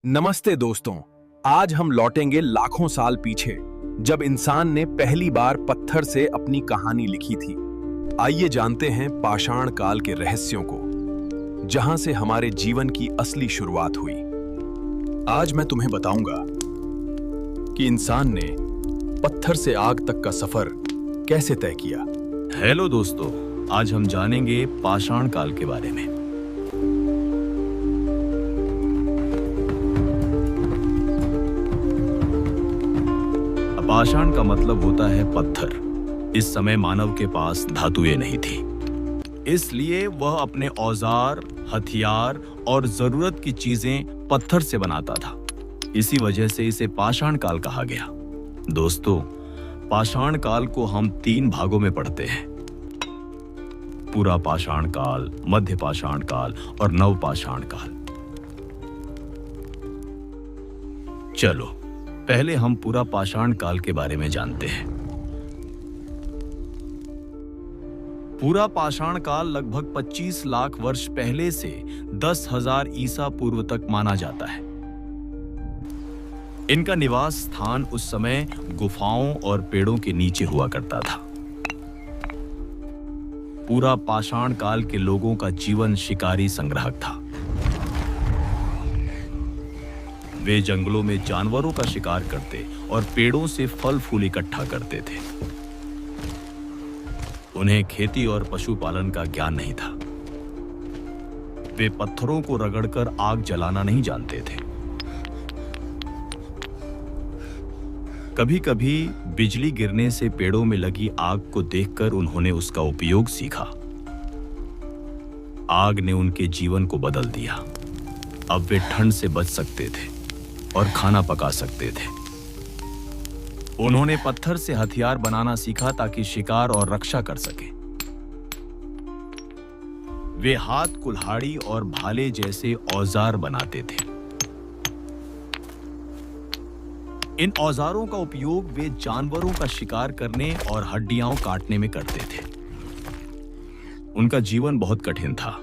नमस्ते दोस्तों। आज हम लौटेंगे लाखों साल पीछे, जब इंसान ने पहली बार पत्थर से अपनी कहानी लिखी थी। आइए जानते हैं पाषाण काल के रहस्यों को, जहां से हमारे जीवन की असली शुरुआत हुई। आज मैं तुम्हें बताऊंगा कि इंसान ने पत्थर से आग तक का सफर कैसे तय किया। हेलो दोस्तों, आज हम जानेंगे पाषाण काल के बारे में। पाषाण का मतलब होता है पत्थर। इस समय मानव के पास धातुएं नहीं थी, इसलिए वह अपने औजार, हथियार और जरूरत की चीजें पत्थर से बनाता था। इसी वजह से इसे पाषाण काल कहा गया। दोस्तों, पाषाण काल को हम 3 भागों में पढ़ते हैं: पूरा पाषाण काल, मध्य पाषाण काल और नव पाषाण काल। चलो पहले हम पूरा पाषाण काल के बारे में जानते हैं। पूरा पाषाण काल लगभग 25 लाख वर्ष पहले से 10,000 ईसा पूर्व तक माना जाता है। इनका निवास स्थान उस समय गुफाओं और पेड़ों के नीचे हुआ करता था। पूरा पाषाण काल के लोगों का जीवन शिकारी संग्राहक था। वे जंगलों में जानवरों का शिकार करते और पेड़ों से फल फूल इकट्ठा करते थे। उन्हें खेती और पशुपालन का ज्ञान नहीं था। वे पत्थरों को रगड़कर आग जलाना नहीं जानते थे। कभी-कभी बिजली गिरने से पेड़ों में लगी आग को देखकर उन्होंने उसका उपयोग सीखा। आग ने उनके जीवन को बदल दिया। अब वे ठंड से बच सकते थे और खाना पका सकते थे। उन्होंने पत्थर से हथियार बनाना सीखा ताकि शिकार और रक्षा कर सके। वे हाथ, कुल्हाड़ी और भाले जैसे औजार बनाते थे। इन औजारों का उपयोग वे जानवरों का शिकार करने और हड्डियां काटने में करते थे। उनका जीवन बहुत कठिन था,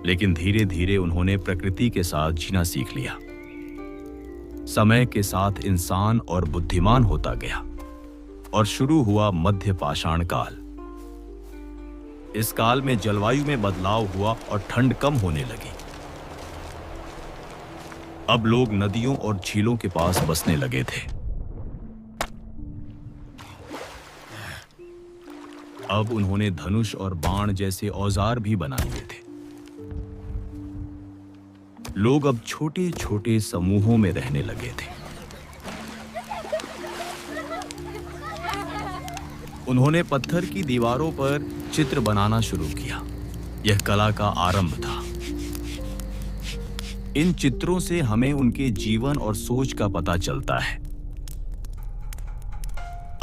लेकिन धीरे धीरे उन्होंने प्रकृति के साथ जीना सीख लिया। समय के साथ इंसान और बुद्धिमान होता गया और शुरू हुआ मध्य पाषाण काल। इस काल में जलवायु में बदलाव हुआ और ठंड कम होने लगी। अब लोग नदियों और झीलों के पास बसने लगे थे। अब उन्होंने धनुष और बाण जैसे औजार भी बना लिए थे। लोग अब छोटे छोटे समूहों में रहने लगे थे। उन्होंने पत्थर की दीवारों पर चित्र बनाना शुरू किया। यह कला का आरंभ था। इन चित्रों से हमें उनके जीवन और सोच का पता चलता है।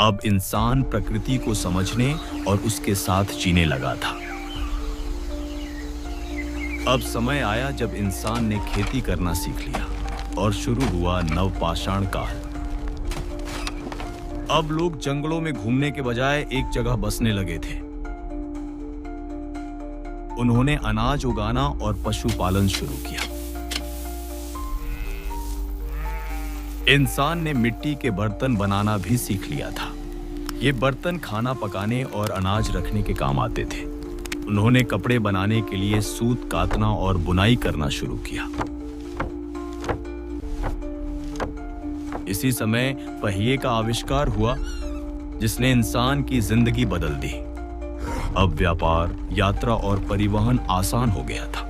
अब इंसान प्रकृति को समझने और उसके साथ जीने लगा था। अब समय आया जब इंसान ने खेती करना सीख लिया और शुरू हुआ नवपाषाण काल। अब लोग जंगलों में घूमने के बजाय एक जगह बसने लगे थे। उन्होंने अनाज उगाना और पशुपालन शुरू किया। इंसान ने मिट्टी के बर्तन बनाना भी सीख लिया था। ये बर्तन खाना पकाने और अनाज रखने के काम आते थे। उन्होंने कपड़े बनाने के लिए सूत काटना और बुनाई करना शुरू किया। इसी समय पहिए का आविष्कार हुआ, जिसने इंसान की जिंदगी बदल दी। अब व्यापार, यात्रा और परिवहन आसान हो गया था।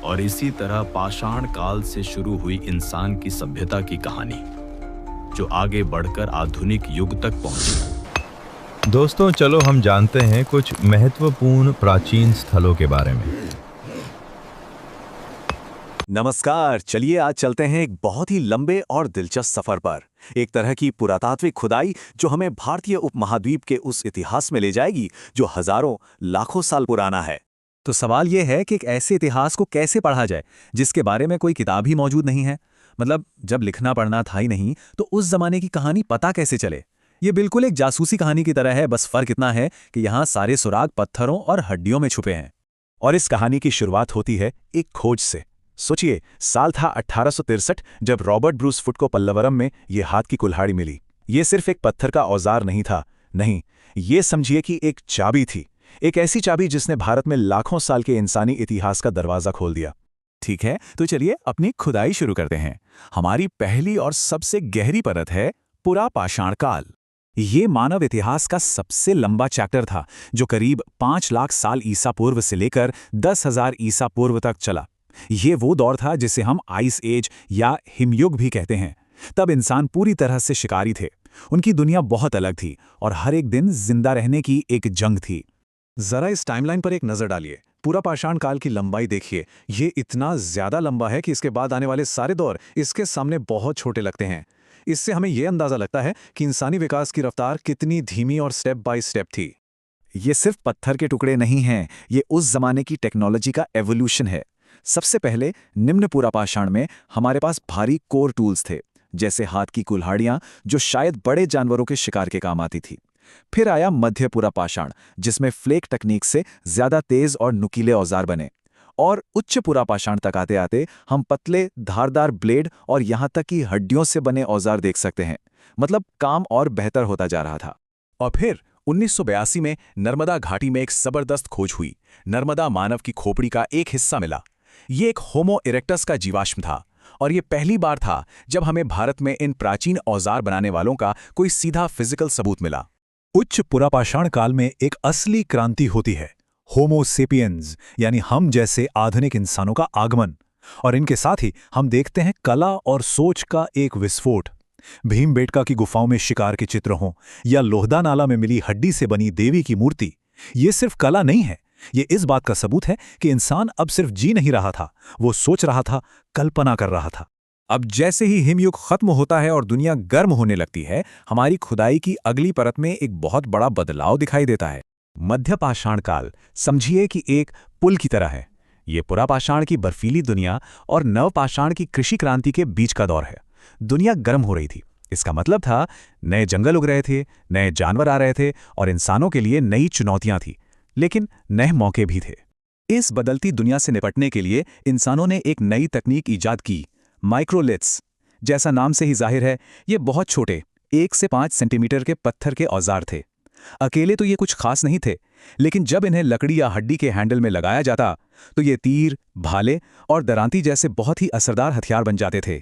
और इसी तरह पाषाण काल से शुरू हुई इंसान की सभ्यता की कहानी, जो आगे बढ़कर आधुनिक युग तक पहुंची। दोस्तों, चलो हम जानते हैं कुछ महत्वपूर्ण प्राचीन स्थलों के बारे में। नमस्कार। चलिए आज चलते हैं एक बहुत ही लंबे और दिलचस्प सफर पर। एक तरह की पुरातात्विक खुदाई जो हमें भारतीय उपमहाद्वीप के उस इतिहास में ले जाएगी जो हजारों, लाखों साल पुराना है। तो सवाल यह है कि एक ऐसे इतिहास को कैसे पढ़ा जाए जिसके बारे में कोई किताब ही मौजूद नहीं है। मतलब जब लिखना पढ़ना था ही नहीं, तो उस जमाने की कहानी पता कैसे चले। ये बिल्कुल एक जासूसी कहानी की तरह है, बस फर्क इतना है कि यहाँ सारे सुराग पत्थरों और हड्डियों में छुपे हैं। और इस कहानी की शुरुआत होती है एक खोज से। सोचिए, साल था 1863 जब रॉबर्ट ब्रूस फुट को पल्लवरम में ये हाथ की कुल्हाड़ी मिली। ये सिर्फ एक पत्थर का औजार नहीं था, नहीं, ये समझिए कि एक चाबी थी। एक ऐसी चाबी जिसने भारत में लाखों साल के इंसानी इतिहास का दरवाजा खोल दिया। ठीक है, तो चलिए अपनी खुदाई शुरू करते हैं। हमारी पहली और सबसे गहरी परत है पुरापाषाण काल। ये मानव इतिहास का सबसे लंबा चैप्टर था, जो करीब 5 लाख साल ईसा पूर्व से लेकर 10,000 ईसा पूर्व तक चला। ये वो दौर था जिसे हम आइस एज या हिमयुग भी कहते हैं। तब इंसान पूरी तरह से शिकारी थे। उनकी दुनिया बहुत अलग थी और हर एक दिन जिंदा रहने की एक जंग थी। जरा इस टाइमलाइन पर एक नजर डालिए। पुरापाषाण काल की लंबाई देखिए। ये इतना ज्यादा लंबा है कि इसके बाद आने वाले सारे दौर इसके सामने बहुत छोटे लगते हैं। इससे हमें यह अंदाजा लगता है कि इंसानी विकास की रफ्तार कितनी धीमी और स्टेप बाय स्टेप थी। ये सिर्फ पत्थर के टुकड़े नहीं हैं, ये उस जमाने की टेक्नोलॉजी का एवोल्यूशन है। सबसे पहले निम्न पुरापाषाण में हमारे पास भारी कोर टूल्स थे, जैसे हाथ की कुल्हाड़ियां जो शायद बड़े जानवरों के शिकार के काम आती थी। फिर आया मध्य पुरापाषाण, जिसमें फ्लेक तकनीक से ज्यादा तेज और नुकीले औजार बने। और उच्च पुरापाषाण तक आते आते हम पतले धारदार ब्लेड और यहां तक कि हड्डियों से बने औजार देख सकते हैं। मतलब काम और बेहतर होता जा रहा था। और फिर 1982 में नर्मदा घाटी में एक जबरदस्त खोज हुई। नर्मदा मानव की खोपड़ी का एक हिस्सा मिला। ये एक होमो इरेक्टस का जीवाश्म था और ये पहली बार था जब हमें भारत में इन प्राचीन औजार बनाने वालों का कोई सीधा फिजिकल सबूत मिला। उच्च पुरापाषाण काल में एक असली क्रांति होती है, होमो सेपियंस, यानी हम जैसे आधुनिक इंसानों का आगमन। और इनके साथ ही हम देखते हैं कला और सोच का एक विस्फोट। भीमबेटका की गुफाओं में शिकार के चित्र हों या लोहदा नाला में मिली हड्डी से बनी देवी की मूर्ति, ये सिर्फ कला नहीं है, ये इस बात का सबूत है कि इंसान अब सिर्फ जी नहीं रहा था, वो सोच रहा था, कल्पना कर रहा था। अब जैसे ही हिमयुग खत्म होता है और दुनिया गर्म होने लगती है, हमारी खुदाई की अगली परत में एक बहुत बड़ा बदलाव दिखाई देता है। मध्यपाषाण काल समझिए कि एक पुल की तरह है। ये पुरापाषाण की बर्फीली दुनिया और नवपाषाण की कृषि क्रांति के बीच का दौर है। दुनिया गर्म हो रही थी, इसका मतलब था नए जंगल उग रहे थे, नए जानवर आ रहे थे और इंसानों के लिए नई चुनौतियां थी, लेकिन नए मौके भी थे। इस बदलती दुनिया से निपटने के लिए इंसानों ने एक नई तकनीक ईजाद की, माइक्रोलिथ्स। जैसा नाम से ही जाहिर है, ये बहुत छोटे 1 से 5 सेंटीमीटर के पत्थर के औजार थे। अकेले तो ये कुछ खास नहीं थे, लेकिन जब इन्हें लकड़ी या हड्डी के हैंडल में लगाया जाता तो ये तीर, भाले और दरांती जैसे बहुत ही असरदार हथियार बन जाते थे।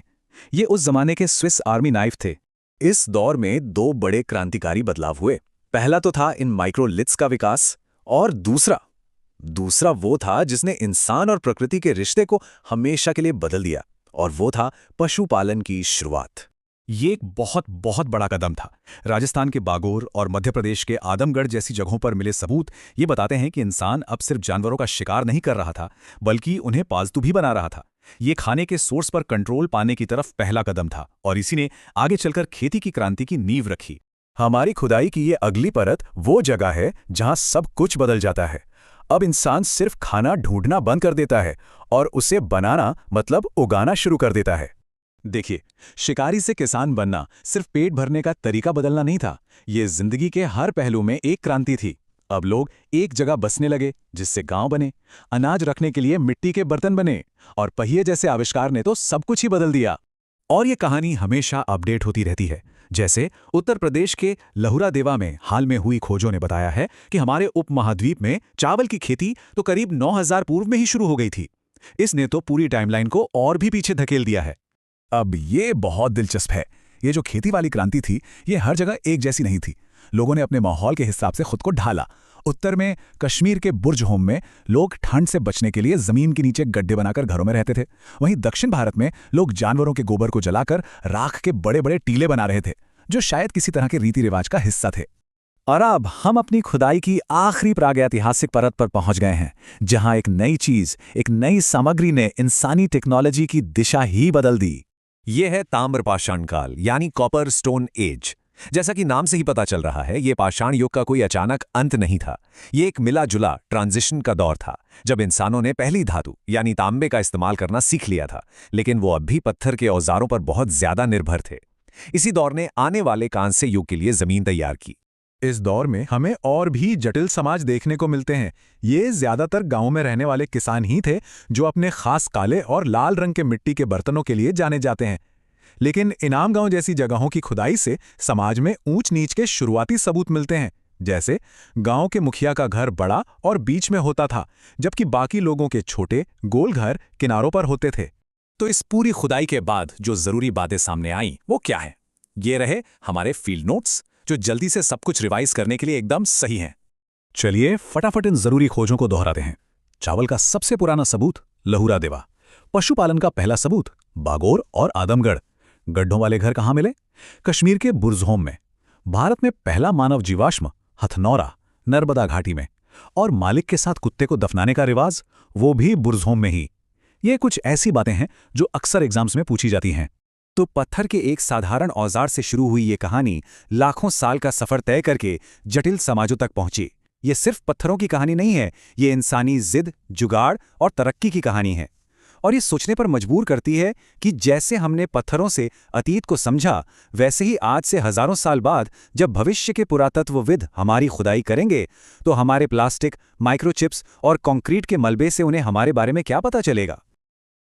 ये उस जमाने के स्विस आर्मी नाइफ थे। इस दौर में 2 बड़े क्रांतिकारी बदलाव हुए। पहला तो था इन माइक्रोलिथ्स का विकास, और दूसरा वो था जिसने इंसान और प्रकृति के रिश्ते को हमेशा के लिए बदल दिया, और वो था पशुपालन की शुरुआत। ये एक बहुत बहुत बड़ा कदम था। राजस्थान के बागोर और मध्य प्रदेश के आदमगढ़ जैसी जगहों पर मिले सबूत ये बताते हैं कि इंसान अब सिर्फ जानवरों का शिकार नहीं कर रहा था, बल्कि उन्हें पालतू भी बना रहा था। ये खाने के सोर्स पर कंट्रोल पाने की तरफ पहला कदम था, और इसी ने आगे चलकर खेती की क्रांति की नींव रखी। हमारी खुदाई की ये अगली परत वो जगह है जहां सब कुछ बदल जाता है। अब इंसान सिर्फ खाना ढूंढना बंद कर देता है और उसे बनाना मतलब उगाना शुरू कर देता है। देखिए, शिकारी से किसान बनना सिर्फ पेट भरने का तरीका बदलना नहीं था, ये जिंदगी के हर पहलू में एक क्रांति थी। अब लोग एक जगह बसने लगे, जिससे गांव बने, अनाज रखने के लिए मिट्टी के बर्तन बने, और पहिए जैसे आविष्कार ने तो सब कुछ ही बदल दिया। और ये कहानी हमेशा अपडेट होती रहती है। जैसे उत्तर प्रदेश के लहुरा देवा में हाल में हुई खोजों ने बताया है कि हमारे उपमहाद्वीप में चावल की खेती तो करीब 9000 पूर्व में ही शुरू हो गई थी। इसने तो पूरी टाइमलाइन को और भी पीछे धकेल दिया है। अब ये बहुत दिलचस्प है। ये जो खेती वाली क्रांति थी, ये हर जगह एक जैसी नहीं थी। लोगों ने अपने माहौल के हिसाब से खुद को ढाला। उत्तर में कश्मीर के बुर्ज होम में लोग ठंड से बचने के लिए जमीन के नीचे गड्ढे बनाकर घरों में रहते थे। वहीं दक्षिण भारत में लोग जानवरों के गोबर को जलाकर राख के बड़े बड़े टीले बना रहे थे, जो शायद किसी तरह के रीति रिवाज का हिस्सा थे। और अब हम अपनी खुदाई की आखिरी प्रागैतिहासिक परत पर पहुंच गए हैं, जहां एक नई चीज, एक नई सामग्री ने इंसानी टेक्नोलॉजी की दिशा ही बदल दी। यह है ताम्रपाषाण काल, यानी कॉपर स्टोन एज। जैसा कि नाम से ही पता चल रहा है, ये पाषाण युग का कोई अचानक अंत नहीं था। ये एक मिला जुला ट्रांजिशन का दौर था, जब इंसानों ने पहली धातु यानी तांबे का इस्तेमाल करना सीख लिया था, लेकिन वो अब भी पत्थर के औजारों पर बहुत ज्यादा निर्भर थे। इसी दौर ने आने वाले कांस्य युग के लिए जमीन तैयार की। इस दौर में हमें और भी जटिल समाज देखने को मिलते हैं। ये ज्यादातर गांव में रहने वाले किसान ही थे जो अपने खास काले और लाल रंग के मिट्टी के बर्तनों के लिए जाने जाते हैं। लेकिन इनाम गांव जैसी जगहों की खुदाई से समाज में ऊंच नीच के शुरुआती सबूत मिलते हैं। जैसे गांव के मुखिया का घर बड़ा और बीच में होता था, जबकि बाकी लोगों के छोटे गोल घर किनारों पर होते थे। तो इस पूरी खुदाई के बाद जो जरूरी बातें सामने आईं वो क्या है? ये रहे हमारे फील्ड नोट्स, जो जल्दी से सब कुछ रिवाइज करने के लिए एकदम सही हैं। चलिए फटाफट इन जरूरी खोजों को दोहराते हैं। चावल का सबसे पुराना सबूत लहुरा देवा। पशुपालन का पहला सबूत बागोर और आदमगढ़। गड्ढों वाले घर कहाँ मिले? कश्मीर के बुरज़होम में। भारत में पहला मानव जीवाश्म हथनौरा नर्मदा घाटी में। और मालिक के साथ कुत्ते को दफनाने का रिवाज, वो भी बुरज़होम में ही। ये कुछ ऐसी बातें हैं जो अक्सर एग्जाम्स में पूछी जाती हैं। तो पत्थर के एक साधारण औजार से शुरू हुई ये कहानी लाखों साल का सफर तय करके जटिल समाजों तक पहुंची। ये सिर्फ पत्थरों की कहानी नहीं है, ये इंसानी जिद, जुगाड़ और तरक्की की कहानी है। और ये सोचने पर मजबूर करती है कि जैसे हमने पत्थरों से अतीत को समझा, वैसे ही आज से हजारों साल बाद जब भविष्य के पुरातत्वविद हमारी खुदाई करेंगे, तो हमारे प्लास्टिक, माइक्रोचिप्स और कंक्रीट के मलबे से उन्हें हमारे बारे में क्या पता चलेगा।